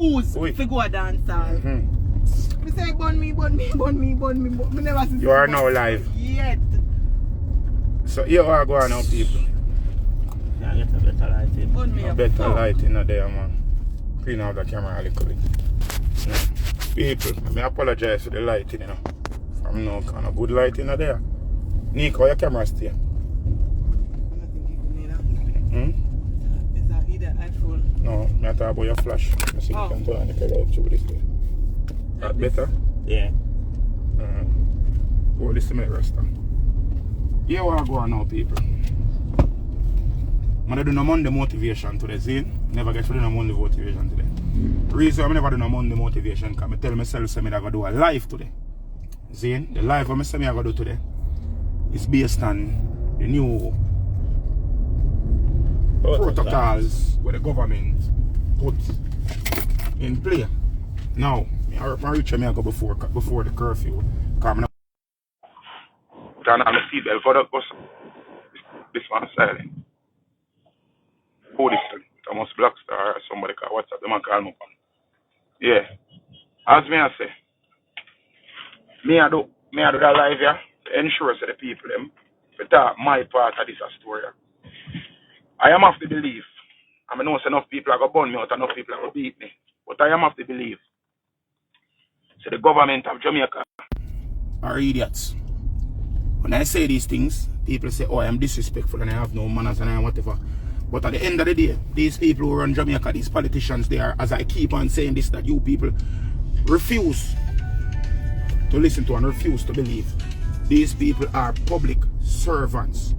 choose if you go a dance hall. Me say bun me. Me never see. You are now live. Yet. So you are going now, people. Yeah, get a better lighting. Bun me A better lighting there, man. Clean out the camera a little bit. People, I apologize for the lighting, you know. From no kind of good lighting there. Nico, your camera stay. Is that either iPhone? No, I talk about your flash. I see you can turn the light through this way. That better? Yeah. Oh, this is my rest. Here we are going now, people. I'm going to do no Monday motivation today, see? Never get to do no Monday motivation today. The reason I never do no Monday motivation because I tell myself I'm going to do a live today. See? The live I'm going to do today is based on the new protocols where the government put in play. Now, I reach me go before the curfew. Turn on the seatbelt for the bus. This one silent. Police, Thomas Blackstar or somebody call WhatsApp them and call me. Yeah. As me I say, me I do that live here to ensure that the people them to talk my part of this story. I am of the belief. I know enough people are going to burn me out, enough people are going to beat me. But I am of the belief. So the government of Jamaica are idiots. When I say these things, people say, oh, I am disrespectful and I have no manners and I am whatever. But at the end of the day, these people who run Jamaica, these politicians, they are, as I keep on saying this, that you people refuse to listen to and refuse to believe. These people are public servants.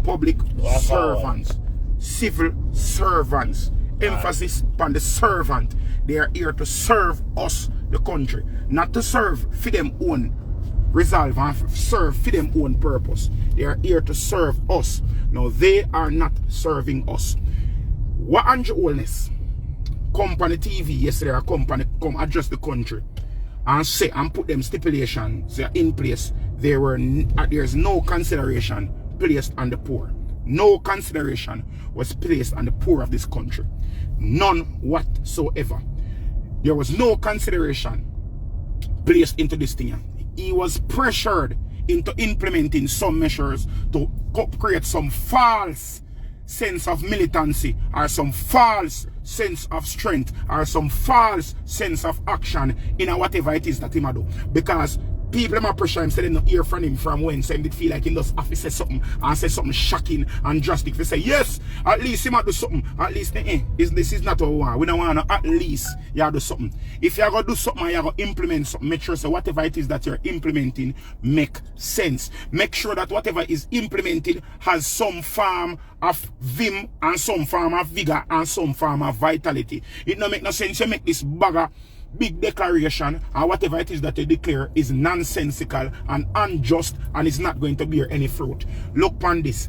Public servants. Civil servants. Emphasis on the servant. They are here to serve us, the country. Not to serve for them own resolve and serve for them own purpose. They are here to serve us. Now they are not serving us. What Andrew Holness company TV yesterday, a company come address the country and say and put them stipulations in place. There's no consideration placed on the poor. No consideration was placed on the poor of this country. None whatsoever. There was no consideration placed into this thing. He was pressured into implementing some measures to create some false sense of militancy or some false sense of strength or some false sense of action in whatever it is that he might do. Because people might pressure him, say they don't hear from him from when, so they feel like he does have to say something and say something shocking and drastic. They say, yes, at least he might do something. At least, this is not what we want. We don't want to, at least you do something. If you're going to do something, you're going to implement something. Make sure so whatever it is that you're implementing make sense. Make sure that whatever is implemented has some form of vim and some form of vigor and some form of vitality. It don't make no sense you make this bagger big declaration and whatever it is that they declare is nonsensical and unjust and is not going to bear any fruit. Look on this.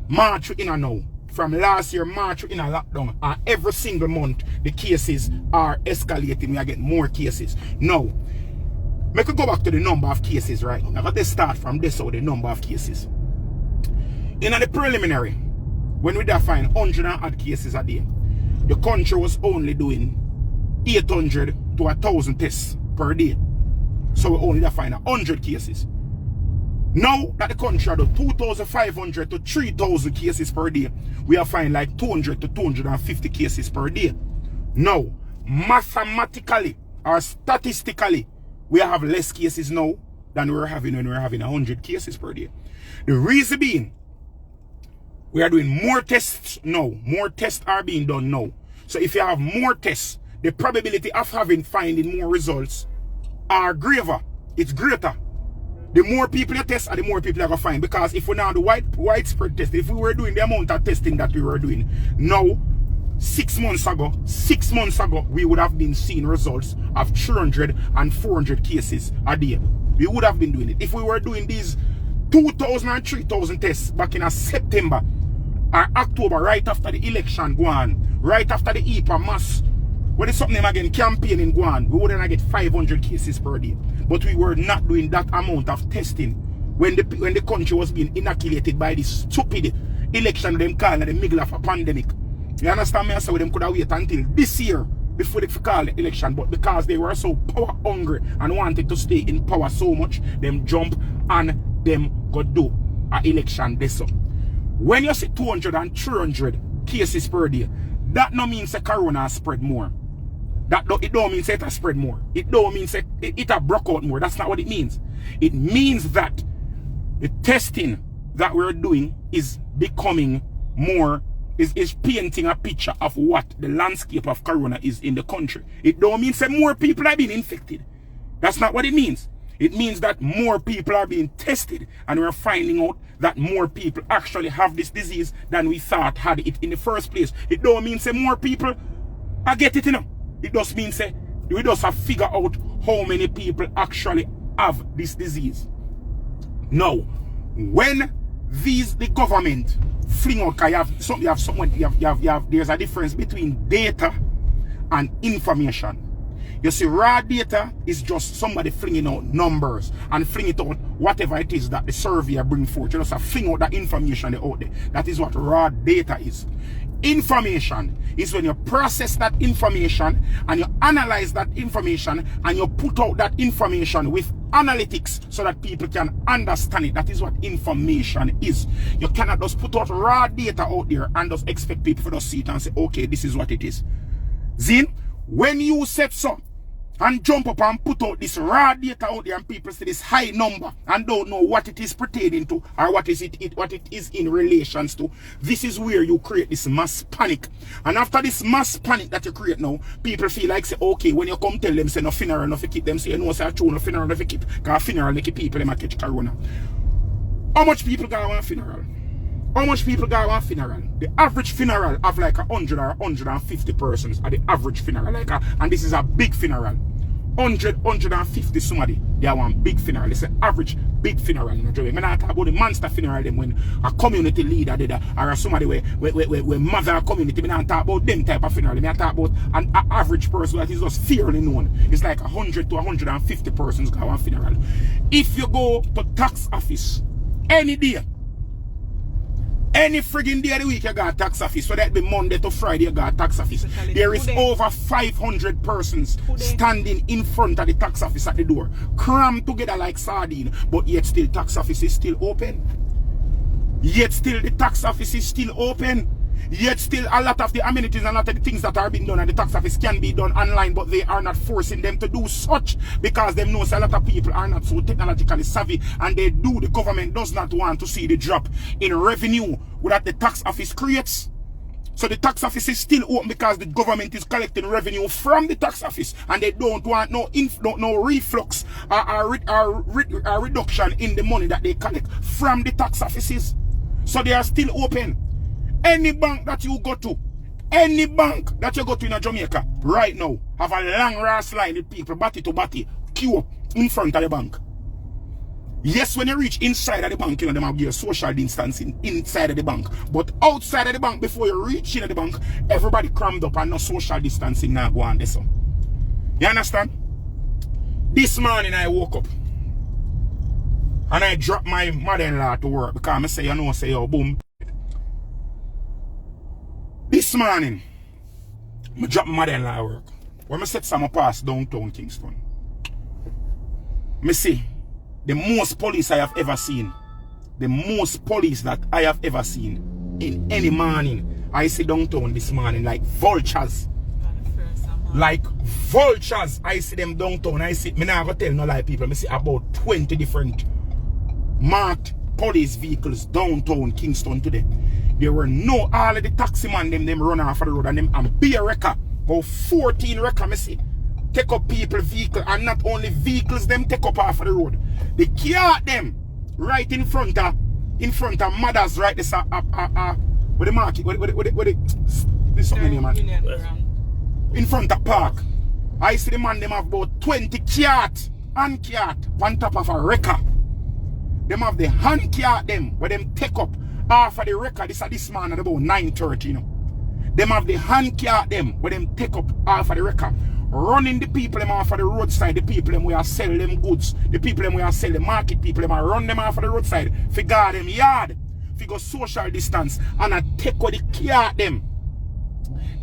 March in a now. From last year, March in a lockdown, and every single month the cases are escalating. We are getting more cases. Now, make we go back to the number of cases right now. I got to start from this or the number of cases. In the preliminary, when we define 100 and odd cases a day, the country was only doing 800 to 1,000 tests per day. So we only define 100 cases. Now that the country had 2,500 to 3,000 cases per day, we are finding like 200 to 250 cases per day. Now, mathematically or statistically, we have less cases now than we were having when we were having 100 cases per day. The reason being, we are doing more tests now. More tests are being done now. So if you have more tests, the probability of finding more results are greater. It's greater. The more people you test, the more people are going to find. Because if we now do widespread test, if we were doing the amount of testing that we were doing now, 6 months ago, we would have been seeing results of 300 and 400 cases a day. We would have been doing it. If we were doing these 2,000 and 3,000 tests back in September or October, right after the election go on, right after the EPA mass, when it's something again, campaigning go on, we wouldn't get 500 cases per day. But we were not doing that amount of testing when the country was being inoculated by this stupid election them calling in the middle of a pandemic. You understand me? So them could have waited until this year before they call the election, but because they were so power hungry and wanted to stay in power so much, them jump and them go do an election this up. When you see 200 and 300 cases per day, that no means the corona spread more. It don't mean it has spread more. It don't mean it has broke out more. That's not what it means. It means that the testing that we're doing is becoming more, is painting a picture of what the landscape of corona is in the country. It don't mean that more people are being infected. That's not what it means. It means that more people are being tested and we're finding out that more people actually have this disease than we thought had it in the first place. It don't mean say more people are get it, you know. It just means say we just have to figure out how many people actually have this disease. Now, when the government fling out, there's a difference between data and information. You see, raw data is just somebody flinging out numbers and flinging out whatever it is that the surveyor bring forth. You just have to fling out that information out there. That is what raw data is. Information is when you process that information and you analyze that information and you put out that information with analytics so that people can understand it. That is what information is. You cannot just put out raw data out there and just expect people to just see it and say, okay, this is what it is. Zin, when you set so and jump up and put out this raw data out there and people see this high number and don't know what it is pertaining to or what it is in relations to, this is where you create this mass panic. And after this mass panic that you create now, people feel like say, okay, when you come tell them say no funeral, no keep them say no say true, no funeral, no keep, because funeral make people them catch corona. How much people go on a funeral? How much people go on funeral? The average funeral have like 100 or 150 persons at the average funeral, and this is a big funeral. 150 somebody, they have one big funeral. It's an average big funeral in Nigeria. I'm not talking about the monster funeral them when a community leader did that, or somebody where mother a community. I'm not talking about them type of funeral. I'm talking about an average person that is just fairly known. It's like 100 to 150 persons go on funeral. If you go to tax office any day, any friggin' day of the week you got a tax office, so that be Monday to Friday you got a tax office. There is over 500 persons standing in front of the tax office at the door, crammed together like sardine, but yet still tax office is still open. Yet still the tax office is still open. Yet still a lot of the amenities and a lot of the things that are being done at the tax office can be done online, but they are not forcing them to do such because they know a lot of people are not so technologically savvy, and the government does not want to see the drop in revenue that the tax office creates. So the tax office is still open because the government is collecting revenue from the tax office, and they don't want no reflux or reduction in the money that they collect from the tax offices. So they are still open. Any bank that you go to, any bank that you go to in Jamaica right now have a long ass line with people body to body queue up in front of the bank. Yes, when you reach inside of the bank, you know, them have your social distancing inside of the bank. But outside of the bank, before you reach in the bank, everybody crammed up and no social distancing now go on this. You understand? This morning I woke up and I dropped my mother-in-law to work because I say, you know, say, oh, boom. This morning, I dropped my mother-in-law to work. When I set some pass downtown Kingston, I see the most police I have ever seen. The most police that I have ever seen in any morning. I see downtown this morning like vultures. Like vultures. I see them downtown. I see, I'm not going to tell no lie people. I see about 20 different marked police vehicles downtown Kingston today. There were no, all of the taxi man them run off of the road, and them and be a wrecker. About 14 wrecker, I see. Take up people vehicle, and not only vehicles them take up off of the road. They car them right in front of mothers right this where the market, where this something man. In front of park. I see the man them have about 20 cart on top of a wrecker. Them have the hand cart them where them take up off of the record. This man at about 9:30, you know. Them have the hand cart them where them take up off of the record. Running the people them off of the roadside, the people them where sell them goods, the people them where sell the market, people them run them off of the roadside, figure them yard, figure social distance, and I take out the cart them.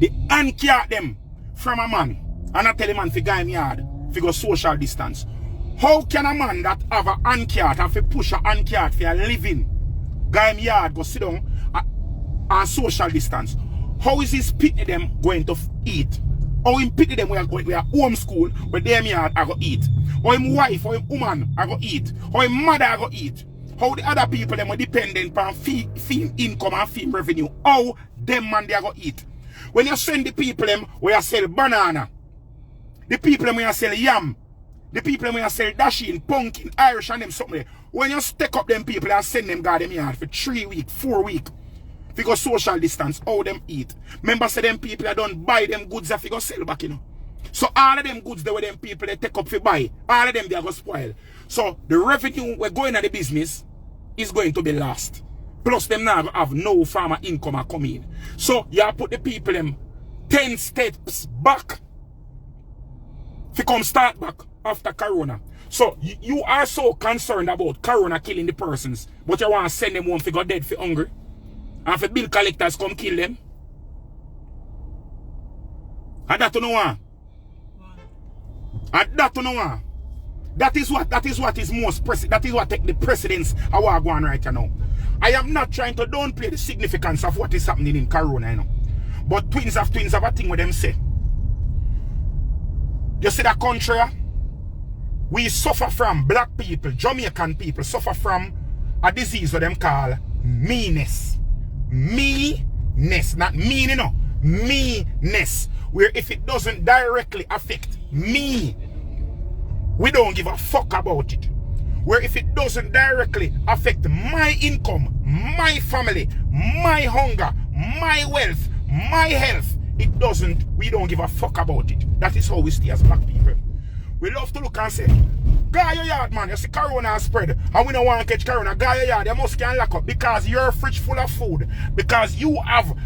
The hand cart them, from a man and I tell a man to go in yard, to go social distance. How can a man that have a hand cart and to push a hand cart for a living, go in yard, go sit down and social distance? How is his pity them going to eat? How him pity them we are homeschool, where them yard are going to eat? How him wife, or him woman are going to eat? How him mother are going to eat? How the other people them are dependent on fee income and fee revenue? How them man they are going to eat? When you send the people them where you sell banana, the people them where you sell yam, the people them where you sell dashing, pumpkin, Irish and them something, when you stack up them people and send them God them yard for 3 weeks, 4 weeks, if you go social distance, how them eat. Remember say them people that don't buy them goods if you go sell back, you know. So all of them goods they were them people they take up for buy, all of them they are going to spoil. So the revenue we're going at the business is going to be lost. Plus them now have no farmer income coming in. So you put the people them 10 steps back to come start back after Corona. So you are so concerned about Corona killing the persons, but you want to send them home to go dead for hungry. And for bill collectors come kill them. And that you know what? And that you know what? That is what is most that is what take the precedence of what going on right now. I am not trying to downplay the significance of what is happening in Corona, you know. But twins have a thing with them say. You see that country? We suffer from, black people, Jamaican people suffer from a disease what them call meanness. Meanness, not mean, you know. Meanness. Where if it doesn't directly affect me, we don't give a fuck about it. Where if it doesn't directly affect my income, my family, my hunger, my wealth, my health, we don't give a fuck about it. That is how we stay as black people. We love to look and say, go your yard, man. You see Corona has spread. And we don't want to catch Corona. Go your yard. You must can lock up. Because your fridge full of food. Because you have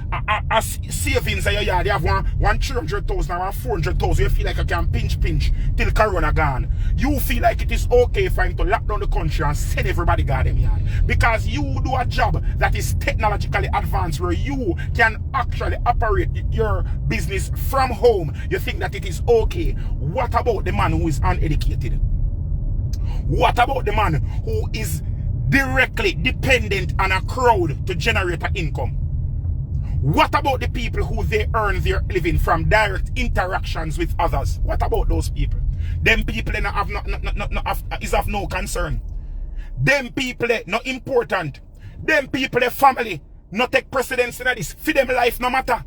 a savings in your yard. You have one 300,000 or 400,000. You feel like you can pinch till Corona gone. You feel like it is okay for him to lock down the country and send everybody go them yard. Because you do a job that is technologically advanced where you can actually operate your business from home. You think that it is okay. What about the man who is uneducated? What about the man who is directly dependent on a crowd to generate an income? What about the people who they earn their living from direct interactions with others? What about those people? Them people is of no concern. Them people not important. Them people family not take precedence in this. For them life no matter.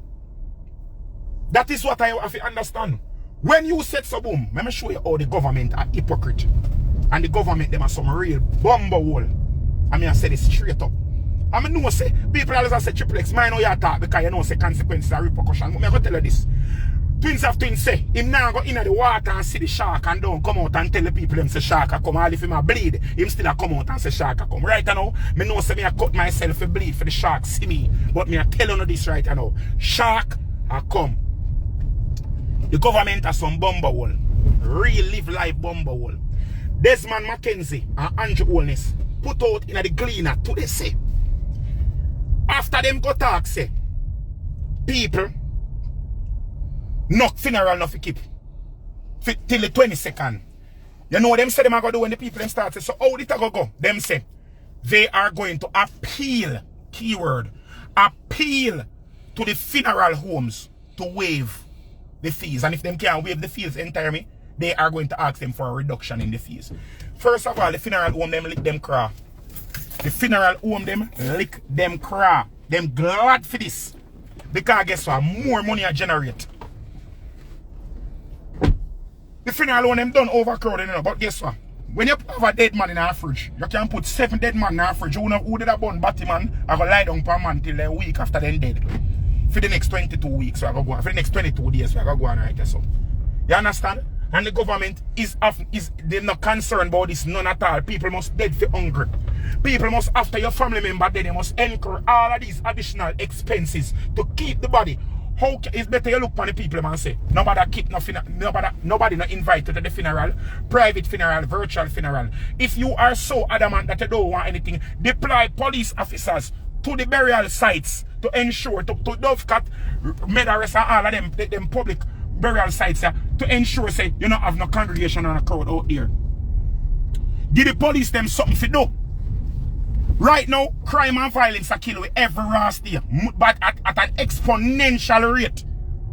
That is what I have to understand. When you said so boom, let me show you how the government are hypocrite. And the government them are some real bumblehole. I mean I say this straight up. I mean no say people always say Trippple, mind how you talk because you know say consequences and repercussions. But I go tell you this. Twins have twins say him now go in the water and see the shark and don't come out and tell the people them say shark a come. All if him a bleed, him still a come out and say shark a come. Right now, me know say me a cut myself a bleed for the shark see me. But me a tell you this right now. Shark a come. The government has some bumblehole. Real live life bumblehole. Desmond Mackenzie and Andrew Holness put out in the Gleaner to they say. After them go talk say, people knock funeral no fi keep till the 22nd. You know what them say them are going to do when the people them start say, so how did it go? Them say they are going to appeal, keyword, appeal to the funeral homes to waive the fees. And if them can't waive the fees entirely, they are going to ask them for a reduction in the fees. First of all, the funeral home them lick them craw. The funeral home them lick them craw. Them glad for this. Because guess what? More money I generate. The funeral home them done overcrowded, you know, but guess what? When you have a dead man in our fridge, you can put 7 dead man in our fridge. Who did a bun Batman? I go lie down per man till a week after them dead. For the next 22 weeks, so I go on. For the next 22 days, so I go on right there. So you understand? And the government they're not concerned about this none at all. People must dead for hungry. People must, after your family member dead, they must incur all of these additional expenses to keep the body. How it's better you look on the people and say, nobody keep nothing, nobody not invited to the funeral, private funeral, virtual funeral. If you are so adamant that you don't want anything, deploy police officers to the burial sites to ensure to Dovecat, Medarest and all of them public burial sites to ensure say you don't have no congregation and a crowd out there. Give the police them something to do. Right now, crime and violence are killing every last day, but at an exponential rate.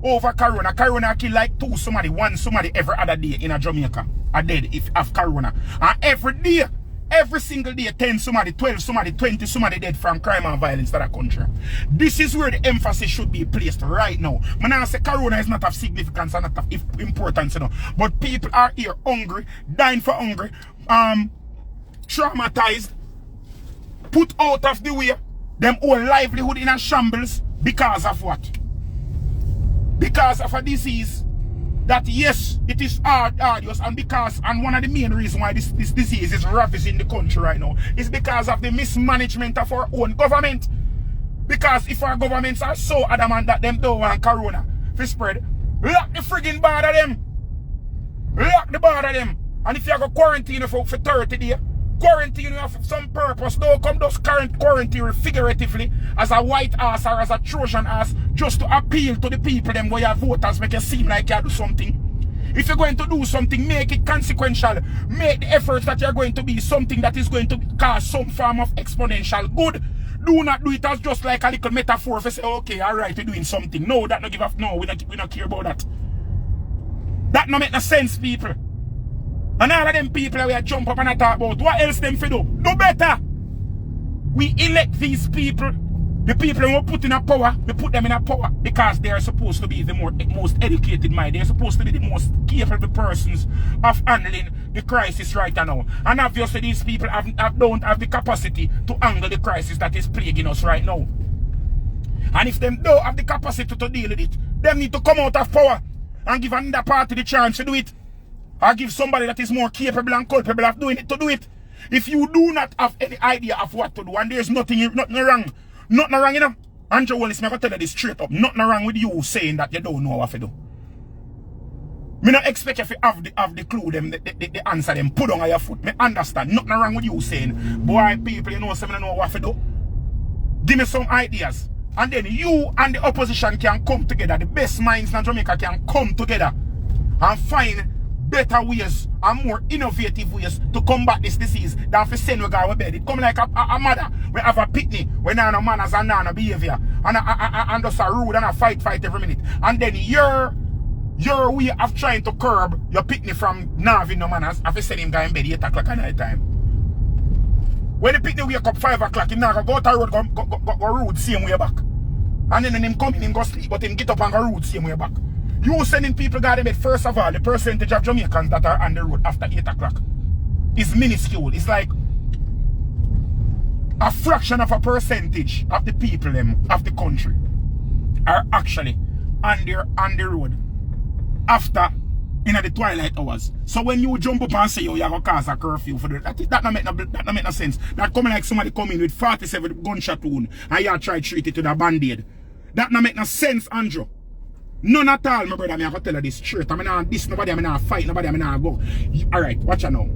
Over Corona. Corona kill like one somebody every other day in a Jamaica. Are dead if of Corona. And every day, every single day, 10 somebody, 12 somebody, 20 somebody dead from crime and violence to that country. This is where the emphasis should be placed right now. Man, I say Corona is not of significance and not of importance, you know. But people are here hungry, dying for hungry, traumatized, put out of the way, them whole livelihood in a shambles because of what? Because of a disease that, yes, it is arduous, and one of the main reasons why this disease is ravaging the country right now is because of the mismanagement of our own government. Because if our governments are so adamant that them don't want Corona to spread, lock the friggin' border them. Lock the border them. And if you go quarantine for 30 days, quarantine for some purpose, don't come just quarantine figuratively as a white ass or as a Trojan ass just to appeal to the people them where your voters make it seem like you do something. If you're going to do something, make it consequential. Make the efforts that you're going to be something that is going to cause some form of exponential good. Do not do it as just like a little metaphor for say, okay, alright, we're doing something. No, that not give up. No, we not care about that. That not make no sense, people. And all of them people we jump up and talk about, what else them for do? Do better. We elect these people, the people who put in a power, we put them in a power because they are supposed to be the most educated mind. They're supposed to be the most capable persons of handling the crisis right now. And obviously these people don't have the capacity to handle the crisis that is plaguing us right now. And if them don't have the capacity to deal with it, them need to come out of power and give another party the chance to do it. Or give somebody that is more capable and culpable of doing it to do it. If you do not have any idea of what to do, and there's nothing wrong, you know. Andrew Wallace, I'm going to tell you this straight up. Nothing wrong with you saying that you don't know what to do. Me not expect if you have the clue, them, the answer them, put on your foot. Me understand. Nothing wrong with you saying, boy, people, you know, some don't know what to do. Give me some ideas. And then you and the opposition can come together. The best minds in Jamaica can come together and find better ways and more innovative ways to combat this disease than for send we go to bed. It come like a mother. We have a picnic when no manners and no behavior. And just a rude and a fight every minute. And then your way of trying to curb your picnic from not having no manners, have to send him go in bed 8 o'clock at night time. When the picnic wake up 5 o'clock, he not go to the road, go rude same way back. And then him come in, him go sleep, but him get up and go rude same way back. You sending people go to bed, first of all, the percentage of Jamaicans that are on the road after 8 o'clock is minuscule. It's like a fraction of a percentage of the people of the country are actually on the road after in the twilight hours. So when you jump up and say you have a cause a curfew for that don't make no sense. That coming like somebody coming with 47 gunshot wound and you try to treat it with a band-aid. That don't make no sense, Andrew. None at all, my brother. I have to tell you this straight. I'm not this nobody, I'm not fight nobody, I'm not go. Alright, watch out now.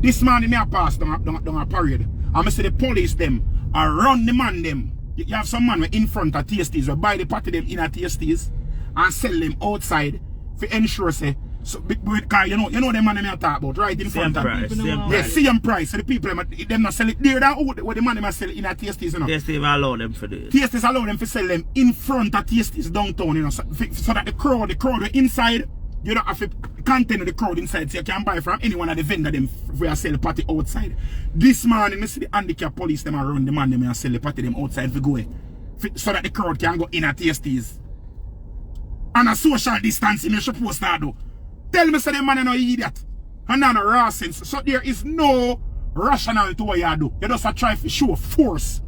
This morning I pass down a parade. And I see the police them are run the man them. You have some man in front of TSTs, we buy the party them in at TSTs and sell them outside for ensure say so because you know the man I talk about right in front of people. Yes, same price. So the people them not sell it there than where the man them sell it in at TSTs, you know. TSTs allow them for this. TSTs allow them to sell them in front of TSTs downtown, you know, so that the crowd inside, you don't have to contain the crowd inside, so you can buy from anyone at the vendor them where sell the party outside. This morning, you see the handicap police them around the man them and sell the party them outside for go so that the crowd can go in at TSTs. And a social distancing you're supposed to do. Tell me say the man is no idiot. And not no raw sense. So there is no rationale to what you do. You just try to show force.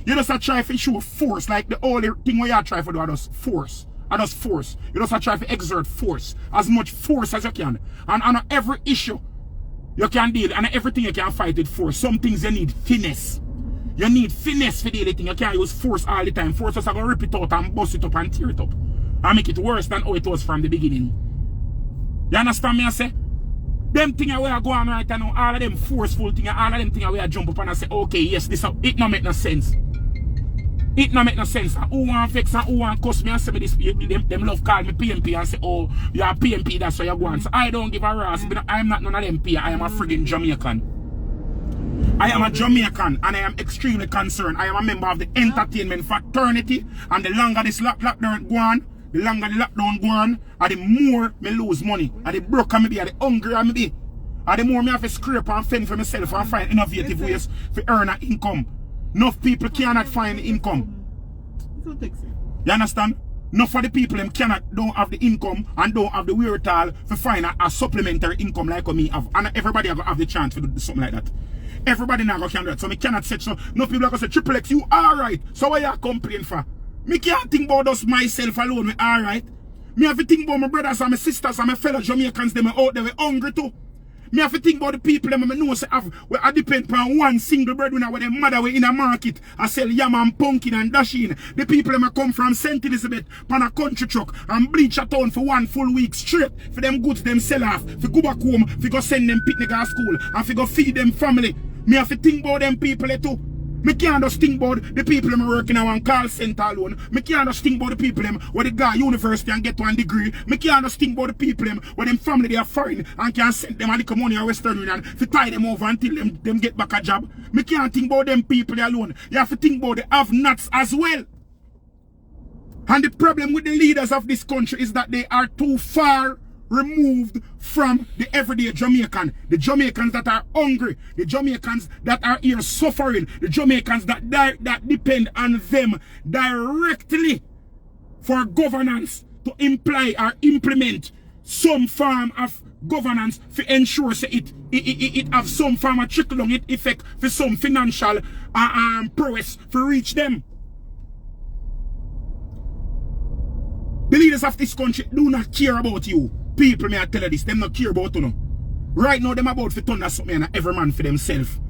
You just try to show force. Like the only thing what you try to do is just force. And just force. You just try to exert force. As much force as you can. And on every issue you can deal. And everything you can fight with force. Some things you need finesse. You need finesse for dealing. You can't use force all the time. Force is going to rip it out and bust it up and tear it up. And make it worse than how it was from the beginning. You understand me I say? Them things we are going right now, all of them forceful things, all of them things we are jump up and I say, okay, yes, this it don't make no sense. It no make no sense. And who want vex and who want cuss me and say me this, them love call me PMP and say, oh, you're a PMP, that's why you want. So I don't give a ras. I am not none of them P. I am a friggin' Jamaican. I am a Jamaican and I am extremely concerned. I am a member of the entertainment fraternity, and the longer this lockdown go on, the longer the lockdown go on, and the more me lose money, and the broke I me be, and the hungry I me be, and the more me have to scrape and fend for myself and find innovative ways to earn an income. Enough people cannot find income. You understand? Enough of the people them don't have the income and don't have the wherewithal to find a supplementary income like me have. And everybody have the chance to do something like that. Everybody now can do that. So me cannot say so. No people are going to say, Triple X, you alright. So what you complain for? Me can't think about just myself alone. Me alright. Me have to think about my brothers and my sisters and my fellow Jamaicans. Them out there, we hungry too. Me have to think about the people them I know say have where I depend on one single breadwinner where their mother we in a market. I sell yam and pumpkin and dashing. The people them come from St. Elizabeth on a country truck and bleach a town for 1 full week straight for them goods them sell off. For go back home, for go send them picnic at school and for go feed them family. Me have to think about them people too. Me can't just think about the people them working in one call center alone. Me can't just think about the people them where they go to university and get 1 degree. Me can't just think about the people them where them family they are foreign and can send them a little money or Western Union to tie them over until them get back a job. Me can't think about them people alone. You have to think about the have-nots as well. And the problem with the leaders of this country is that they are too far removed from the everyday Jamaican. The Jamaicans that are hungry, the Jamaicans that are here suffering, the Jamaicans that depend on them directly for governance to imply or implement some form of governance to ensure say it have some form of trickle-down effect for some financial prowess to reach them. The leaders of this country do not care about you. People, may I tell you this, them not care about you. No. Right now, them about to turn something and every man for themselves.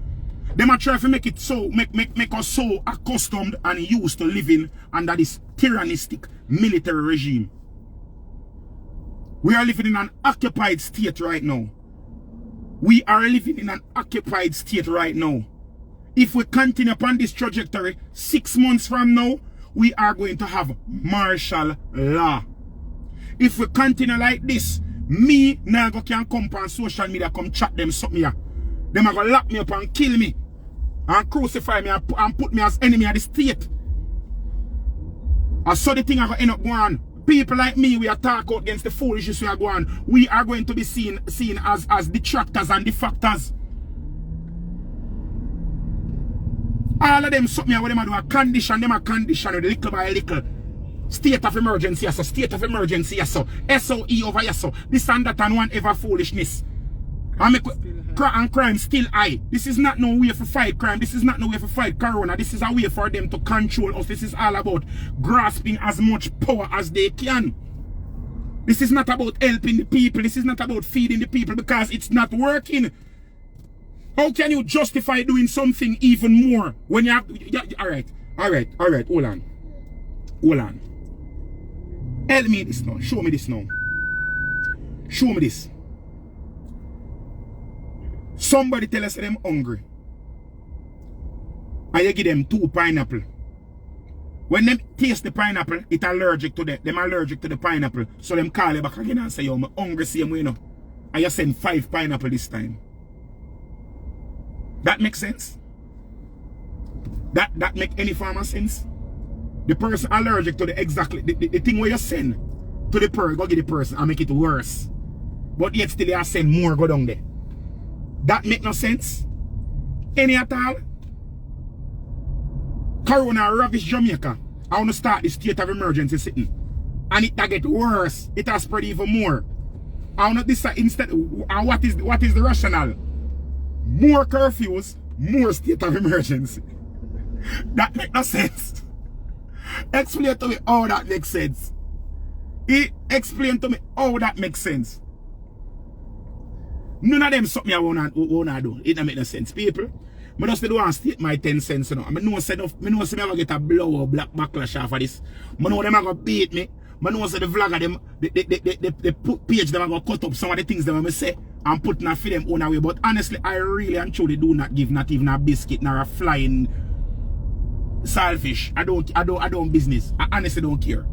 Them are trying to make it so, make us so accustomed and used to living under this tyrannistic military regime. We are living in an occupied state right now. We are living in an occupied state right now. If we continue upon this trajectory, 6 months from now, we are going to have martial law. If we continue like this, me now can come on social media, come chat them something here. Them are going to lock me up and kill me. And crucify me and put me as enemy of the state. And so the thing are going to end up going. People like me, we are talking against the foolishness we are going. We are going to be seen as detractors and defectors. All of them something here, what them do a condition, them a condition with little by little. State of emergency, yes, so state of emergency, yes, so SOE over, yes, so this and that and one ever foolishness. And crime still high. This is not no way for fight crime. This is not no way for fight corona. This is a way for them to control us. This is all about grasping as much power as they can. This is not about helping the people. This is not about feeding the people because it's not working. How can you justify doing something even more when you have... Yeah, all right, hold on. Help me this now. Show me this now. Show me this. Somebody tell us them hungry. And you give them 2 pineapple. When them taste the pineapple, it's allergic to them. Them allergic to the pineapple. So them call you back again and say, yo, I'm hungry same way, you know. And you send 5 pineapple this time. That makes sense? That make any form of sense? The person allergic to the exactly the thing where you send to the person, go get the person and make it worse. But yet still you send more go down there. That make no sense? Any at all? Corona ravish Jamaica. I want to start the state of emergency sitting. And it get worse. It has spread even more. I want to decide instead what is the rationale? More curfews, more state of emergency. That make no sense. Explain to me how that makes sense. Explain to me how that makes sense. None of them something I wanna do. It don't make no sense, people. I just don't want to state my 10 cents. You know. I know I'm gonna get a blow or black backlash off of this. I know them are gonna beat me. I know the vlogger them the page them are gonna cut up some of the things them I say and put not for them own away. But honestly, I really and truly do not give not even a biscuit nor a flying selfish. I don't business. I honestly don't care.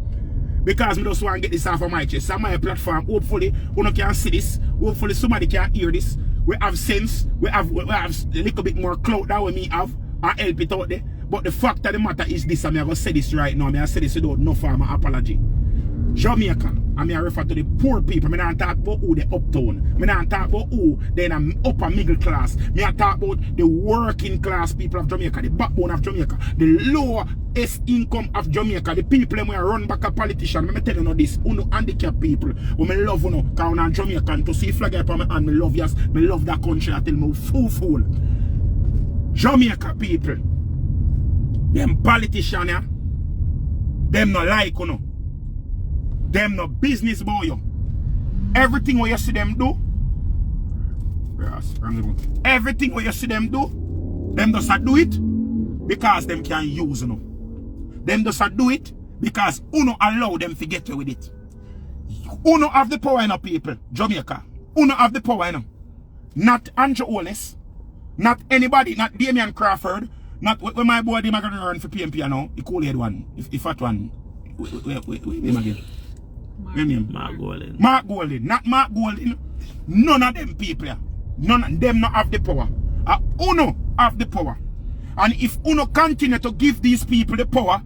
Because I just want to get this off of my chest. On my platform, hopefully, you can see this. Hopefully, somebody can hear this. We have sense. We have a little bit more clout than we have. And help it out there. But the fact of the matter is this, and I'm going to say this right now. I'm going to say this without no form of apology. Jamaica, and I refer to the poor people. I don't talk about who they uptown. I don't talk about who they upper middle class. I talk about the working class people of Jamaica, the backbone of Jamaica, the lowest income of Jamaica, the people who run back a politician. I'm telling you this, uno handicapped people. Who I love uno, because I'm Jamaican, to see flag up on my hand, I love yes, I love that country. I tell me fool. Jamaica people, them politicians, yeah, them not like uno. Them no business boy yo. Everything what you see them do, everything what you see them do, them just do it because them can use you know. Them just do it because uno allow them to get away with it. Uno have the power, you know, people. Jamaica. Uno have the power, you know. Not Andrew Oles, not anybody, not Damian Crawford, not when my boy them are gonna run for PMP, you know. The cool head one, if that one. Wait again. Mark Golden. Mark Golden, not Mark Golden. None of them people, none of them not have the power. Uno have the power. And if Uno continue to give these people the power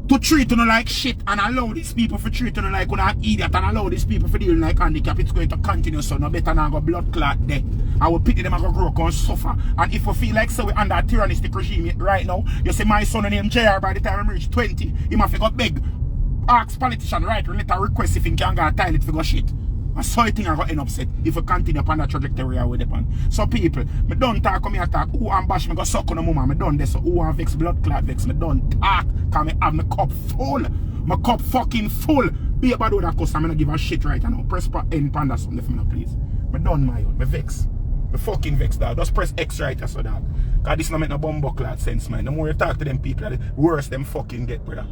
to treat them like shit and allow these people to treat them like an idiot and allow these people to deal like handicap, it's going to continue. So no better than go blood clot there. I will pity them and go grow and suffer. And if we feel like so we under a tyrannistic regime right now, you see my son named JR by the time I reach 20, he must have got big. Ask politician right or let a request if he can get a toilet for go shit. I saw a thing I got end upset if we continue upon that trajectory I with upon. So people, me don't talk come here talk who and bash me go suck on the mama, me done this so who and vex blood clot vex me don't talk cause me have my cup full. My cup fucking full. Be about do that cause I'm gonna give a shit right now. Press end panda something for me please. Me done my own, me vex. Me fucking vex dog. Just press X right so dog. Cause this no make no bumbo clot sense man. The more you talk to them people, the worse them fucking get brother.